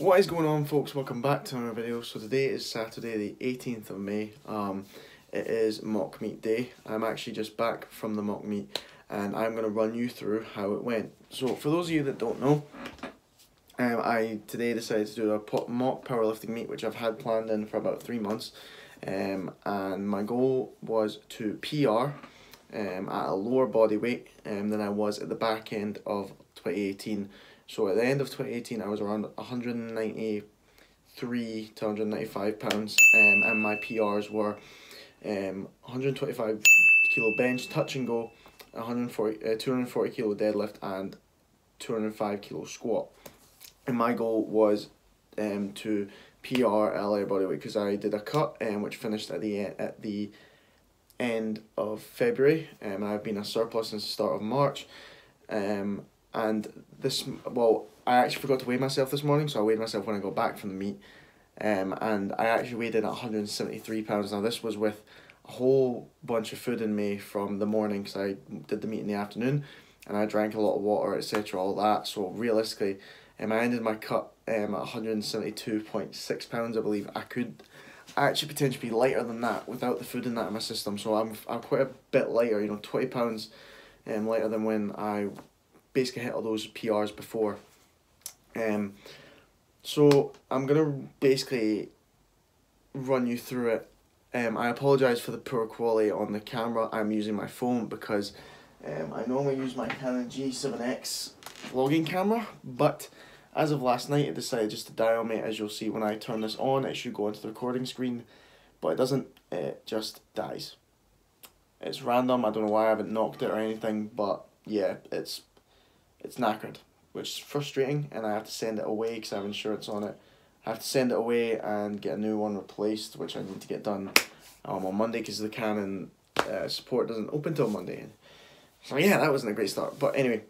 What is going on, folks? Welcome back to another video. So today is Saturday the 18th of May. It is mock meet day. I'm actually just back from the mock meet and I'm going to run you through how it went. So for those of you that don't know, I today decided to do a mock powerlifting meet which I've had planned in for about 3 months, and my goal was to PR at a lower body weight than I was at the back end of 2018. So at the end of 2018 I was around 193 to 195 pounds, and my PRs were 125 kilo bench, touch and go, 240 kilo deadlift and 205 kilo squat. And my goal was to PR at a lower body weight because I did a cut which finished at the end of February, and I've been a surplus since the start of March. And this, well, I actually forgot to weigh myself this morning, so I weighed myself when I got back from the meet, and I actually weighed in at 173 pounds. Now this was with a whole bunch of food in me from the morning because I did the meet in the afternoon, and I drank a lot of water, etc., all that. So realistically, I ended my cut at 172.6 pounds, I believe. I could actually potentially be lighter than that without the food in that in my system, so I'm quite a bit lighter, 20 pounds lighter than when I basically hit all those PRs before. So I'm gonna basically run you through it. I apologise for the poor quality on the camera. I'm using my phone because I normally use my Canon G7X vlogging camera, but as of last night I decided just to dial me. As you'll see when I turn this on, it should go into the recording screen, but it doesn't. It just dies. It's random. I don't know why I haven't knocked it or anything, but yeah, it's knackered, which is frustrating, and I have to send it away because I have insurance on it. I have to send it away and get a new one replaced, which I need to get done on Monday because the Canon support doesn't open till Monday. So yeah, that wasn't a great start. But anyway,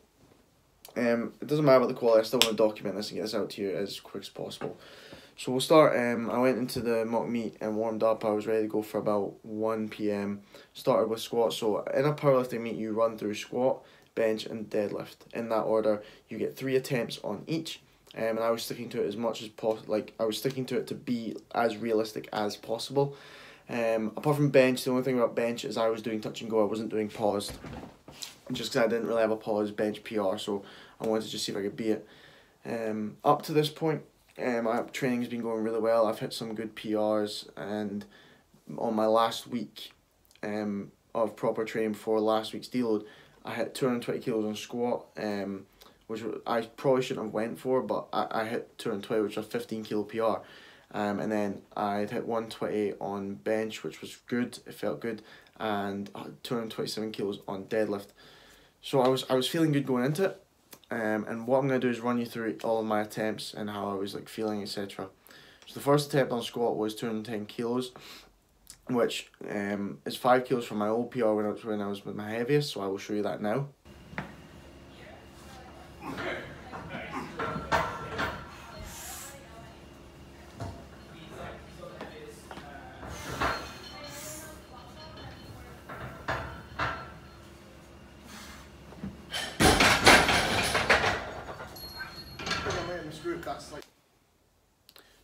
it doesn't matter about the quality. I still want to document this and get this out to you as quick as possible. So we'll start. I went into the mock meet and warmed up. I was ready to go for about 1 PM. Started with squat. So in a powerlifting meet, you run through squat, bench and deadlift in that order. You get 3 attempts on each, and I was sticking to it as much as possible. Like, I was sticking to it to be as realistic as possible. Apart from bench, the only thing about bench is I was doing touch and go. I wasn't doing paused, just because I didn't really have a paused bench PR, so I wanted to just see if I could beat it. Up to this point, my training's been going really well. I've hit some good PRs, and on my last week of proper training before last week's deload, I hit 220 kilos on squat, which I probably shouldn't have went for, but I hit 220, which was a 15 kilo PR. And then I'd hit 120 on bench, which was good. It felt good, and 227 kilos on deadlift. So I was feeling good going into it. And what I'm gonna do is run you through all of my attempts and how I was like feeling, etc. So the first attempt on squat was 210 kilos. Which is 5 kilos from my old PR when I was with my heaviest, so I will show you that now.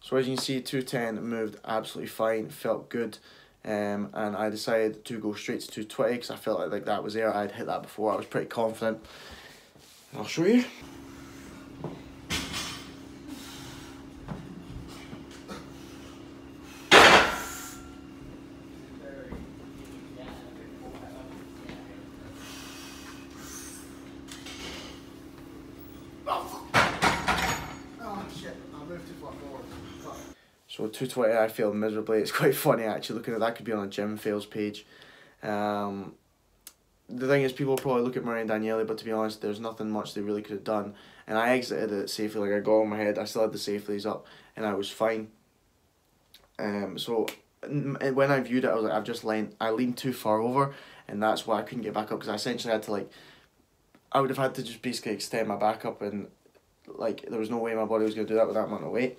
So as you can see, 210 moved absolutely fine, felt good. And I decided to go straight to 220 because I felt like that was there. I'd hit that before. I was pretty confident. I'll show you. Oh shit, I moved too far forward. So 220, I failed miserably. It's quite funny actually looking at that. Could be on a gym fails page. The thing is, people probably look at Murray and Daniele, but to be honest, there's nothing much they really could have done. And I exited it safely. Like, I got on my head, I still had the safeties up, and I was fine. So when I viewed it, I was like, I leaned too far over, and that's why I couldn't get back up, because I essentially had to I would have had to just basically extend my back up, and there was no way my body was going to do that with that amount of weight.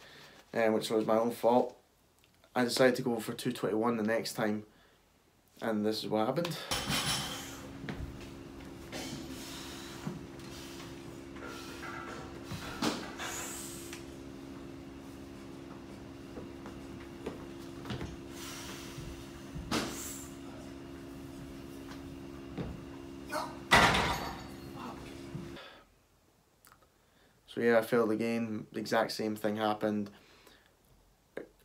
Which was my own fault. I decided to go for 221 the next time, and this is what happened. So yeah, I failed again. The exact same thing happened.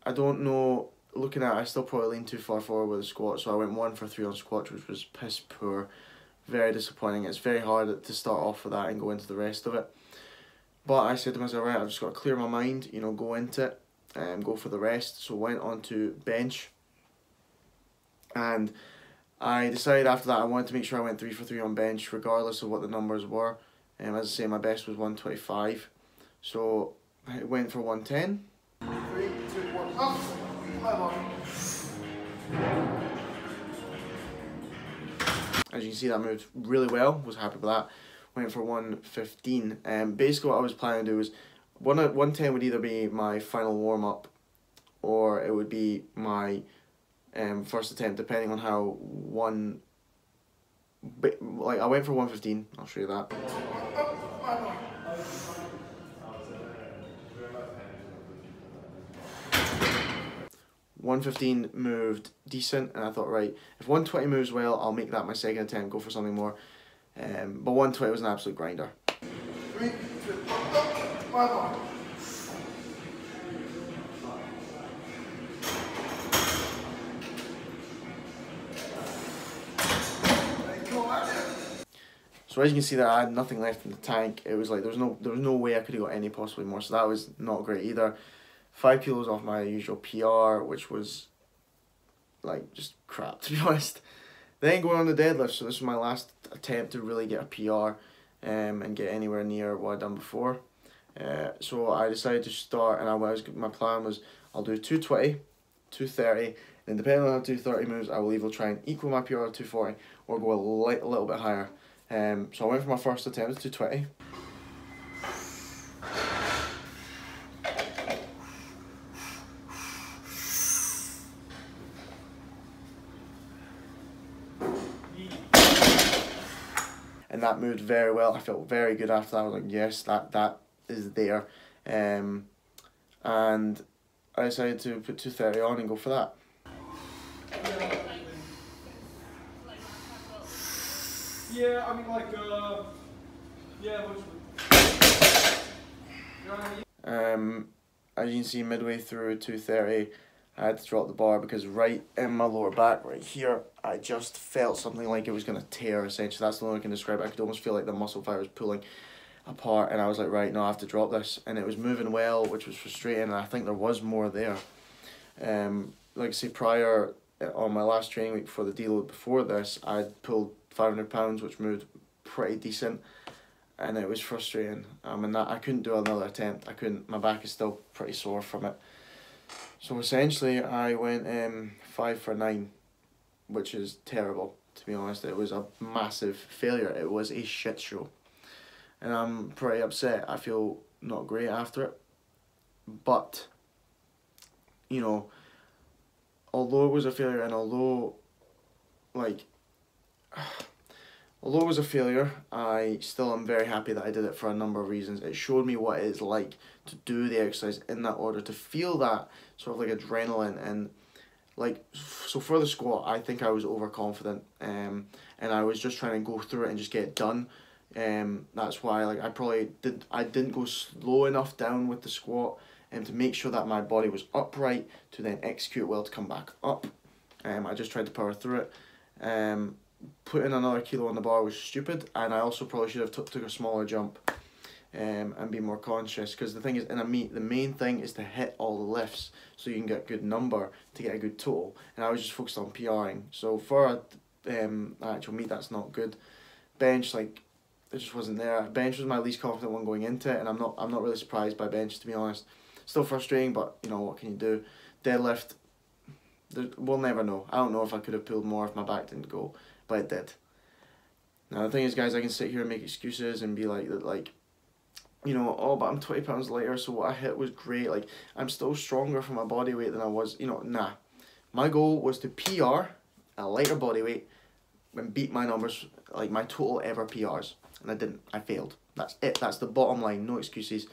I don't know, looking at it, I still probably leaned too far forward with the squat, so I went 1 for 3 on squats, which was piss poor. Very disappointing. It's very hard to start off with that and go into the rest of it. But I said to myself, right, I've just got to clear my mind, you know, go into it and go for the rest. So went on to bench, and I decided after that I wanted to make sure I went 3 for 3 on bench regardless of what the numbers were. As I say, my best was 125, so I went for 110. 3, 2, 1, up, come on. As you can see, that moved really well, was happy with that. Went for 115. Basically what I was planning to do was 110 would either be my final warm up or it would be my first attempt, depending on how like I went for 115. I'll show you that. 115 moved decent, and I thought, right, if 120 moves well, I'll make that my second attempt, go for something more. But 120 was an absolute grinder. 3, 2, 1, So as you can see that I had nothing left in the tank. It was like there was no way I could have got any possibly more, so that was not great either. 5 kilos off my usual PR, which was like just crap, to be honest. Then going on the deadlift, so this was my last attempt to really get a PR and get anywhere near what I'd done before. So I decided to start, and my plan was I'll do 220, 230, and depending on how 230 moves, I will either try and equal my PR to 240 or go a little bit higher. So I went for my first attempt at 220. And that moved very well. I felt very good after that. I was like, yes, that is there. And I decided to put 230 on and go for that. Yeah, I mean, like, yeah, as you can see, midway through 230, I had to drop the bar because right in my lower back, right here, I just felt something like it was going to tear, essentially. That's the only way I can describe it. I could almost feel like the muscle fiber was pulling apart, and I was like, right, no, I have to drop this. And it was moving well, which was frustrating, and I think there was more there. Like I say, prior, on my last training week before the deload before this, I'd pulled 500 pounds, which moved pretty decent, and it was frustrating. And that I couldn't do another attempt. I couldn't. My back is still pretty sore from it. So essentially, I went 5 for 9, which is terrible, to be honest. It was a massive failure. It was a shit show, and I'm pretty upset. I feel not great after it, but you know, although it was a failure, and although it was a failure, I still am very happy that I did it for a number of reasons. It showed me what it is like to do the exercise in that order, to feel that sort of like adrenaline, and like, so for the squat, I think I was overconfident, and I was just trying to go through it and just get it done. That's why like I didn't go slow enough down with the squat, and to make sure that my body was upright to then execute well to come back up. I just tried to power through it. Putting another kilo on the bar was stupid, and I also probably should have took a smaller jump and be more conscious, because the thing is, in a meet, the main thing is to hit all the lifts so you can get a good number to get a good total, and I was just focused on PRing. So for an actual meet, that's not good. Bench, like, it just wasn't there. Bench was my least confident one going into it, and I'm not really surprised by bench, to be honest. Still frustrating, but you know, what can you do? Deadlift, we'll never know. I don't know if I could have pulled more if my back didn't go, but it did. Now the thing is, guys, I can sit here and make excuses and be like that, like, you know, oh, but I'm 20 pounds lighter, so what I hit was great. Like, I'm still stronger for my body weight than I was. You know, nah. My goal was to PR a lighter body weight and beat my numbers, like my total ever PRs, and I didn't. I failed. That's it. That's the bottom line. No excuses.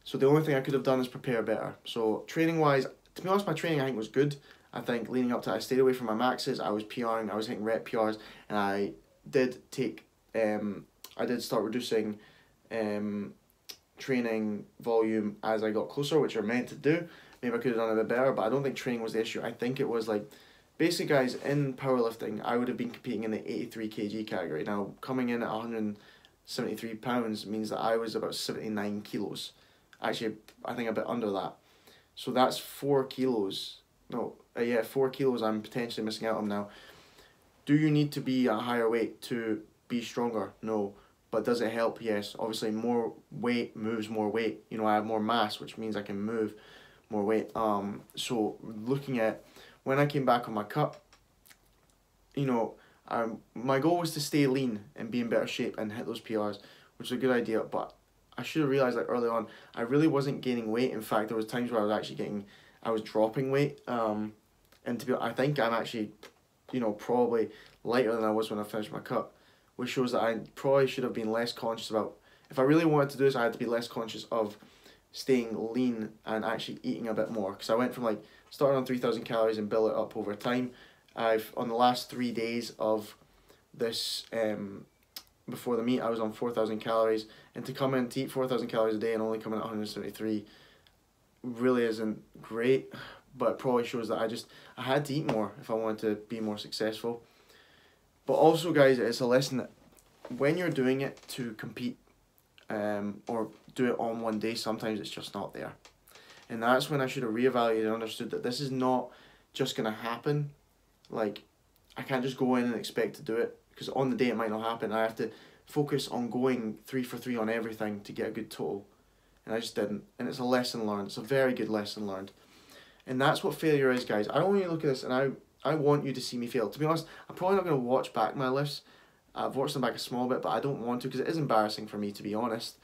So the only thing I could have done is prepare better. So training wise, to be honest, my training I think was good. I think leading up to it, I stayed away from my maxes. I was PRing. I was hitting rep PRs, and I did take. I did start reducing training volume as I got closer, which are meant to do. Maybe I could have done a bit better, but I don't think training was the issue. I think it was like, basically guys, in powerlifting, I would have been competing in the 83 kg category. Now, coming in at 173 pounds means that I was about 79 kilos. Actually, I think a bit under that. So that's 4 kilos. No, yeah, 4 kilos I'm potentially missing out on now. Do you need to be a higher weight to be stronger? No. But does it help? Yes. Obviously, more weight moves more weight. You know, I have more mass, which means I can move more weight. So looking at when I came back on my cut, you know, my goal was to stay lean and be in better shape and hit those PRs, which is a good idea. But I should have realized that early on, I really wasn't gaining weight. In fact, there was times where I was dropping weight. And I think I'm actually, you know, probably lighter than I was when I finished my cut, which shows that I probably should have been less conscious about, if I really wanted to do this, I had to be less conscious of staying lean and actually eating a bit more. Because I went from like, starting on 3,000 calories and build it up over time. On the last 3 days of this, before the meet, I was on 4,000 calories. And to come in to eat 4,000 calories a day and only come in at 173 really isn't great. But it probably shows that I had to eat more if I wanted to be more successful. But also, guys, it's a lesson that when you're doing it to compete, or do it on one day, sometimes it's just not there. And that's when I should have reevaluated and understood that this is not just going to happen. Like, I can't just go in and expect to do it, because on the day it might not happen. I have to focus on going 3 for 3 on everything to get a good total. And I just didn't. And it's a lesson learned. It's a very good lesson learned. And that's what failure is, guys. I don't want you to look at this and I want you to see me fail. To be honest, I'm probably not going to watch back my lifts. I've watched them back a small bit, but I don't want to, because it is embarrassing for me, to be honest.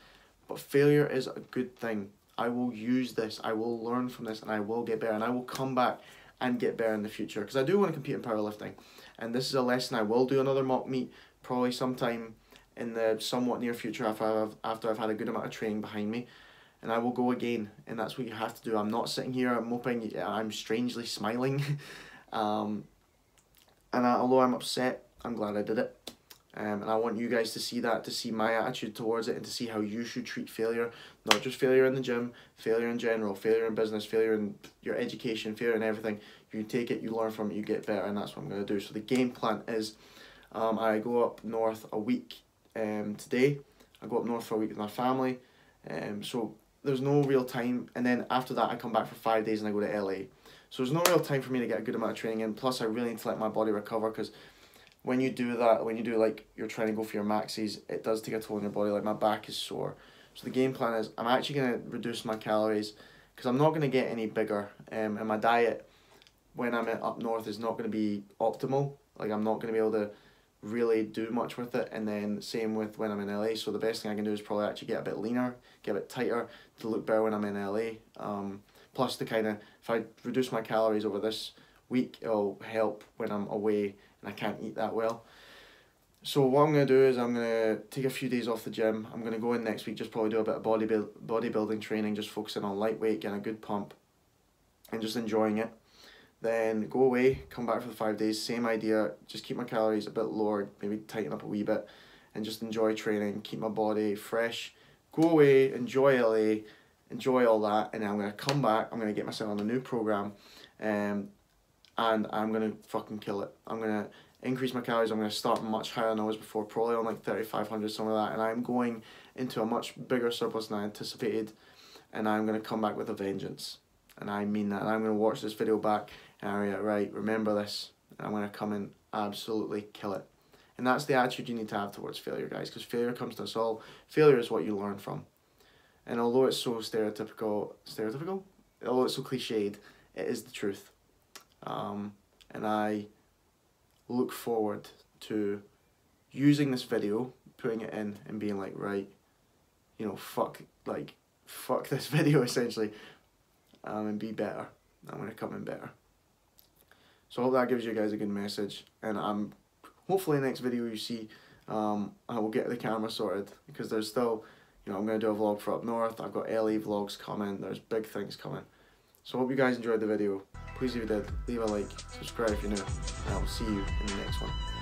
But failure is a good thing. I will use this, I will learn from this, and I will get better, and I will come back and get better in the future, because I do want to compete in powerlifting. And this is a lesson. I will do another mock meet probably sometime in the somewhat near future after I've had a good amount of training behind me. And I will go again, and that's what you have to do. I'm not sitting here moping, I'm strangely smiling. And although I'm upset, I'm glad I did it. And I want you guys to see that, to see my attitude towards it, and to see how you should treat failure. Not just failure in the gym, failure in general, failure in business, failure in your education, failure in everything. You take it, you learn from it, you get better, and that's what I'm going to do. So the game plan is, I go up north a week today. I go up north for a week with my family. So there's no real time, and then after that I come back for 5 days and I go to LA. So there's no real time for me to get a good amount of training in. Plus I really need to let my body recover, because when you do that, when you do like you're trying to go for your maxes, it does take a toll on your body. Like my back is sore. So the game plan is I'm actually going to reduce my calories, because I'm not going to get any bigger, and my diet when I'm up north is not going to be optimal. Like I'm not going to be able to really do much with it, and then same with when I'm in LA. So the best thing I can do is probably actually get a bit leaner, get a bit tighter to look better when I'm in LA. Plus to kind of, if I reduce my calories over this week, it'll help when I'm away and I can't eat that well. So what I'm going to do is I'm going to take a few days off the gym. I'm going to go in next week, just probably do a bit of bodybuilding training, just focusing on lightweight, getting a good pump and just enjoying it. Then go away, come back for the 5 days, same idea, just keep my calories a bit lower, maybe tighten up a wee bit, and just enjoy training, keep my body fresh. Go away, enjoy LA, enjoy all that, and then I'm going to come back, I'm going to get myself on a new program, and I'm going to fucking kill it. I'm going to increase my calories, I'm going to start much higher than I was before, probably on like 3,500, something like that, and I'm going into a much bigger surplus than I anticipated, and I'm going to come back with a vengeance. And I mean that, and I'm going to watch this video back, and I'm like, right, remember this, and I'm going to come and absolutely kill it. And that's the attitude you need to have towards failure, guys, because failure comes to us all. Failure is what you learn from. And although it's so stereotypical, although it's so cliched, it is the truth. And I look forward to using this video, putting it in, and being like, right, you know, fuck this video, essentially, and be better. I'm going to come in better. So I hope that gives you guys a good message, and hopefully next video you see, I will get the camera sorted, because there's still, you know, I'm going to do a vlog for up north, I've got LA vlogs coming, there's big things coming. So I hope you guys enjoyed the video. Please, if you did, leave a like, subscribe if you're new, and I will see you in the next one.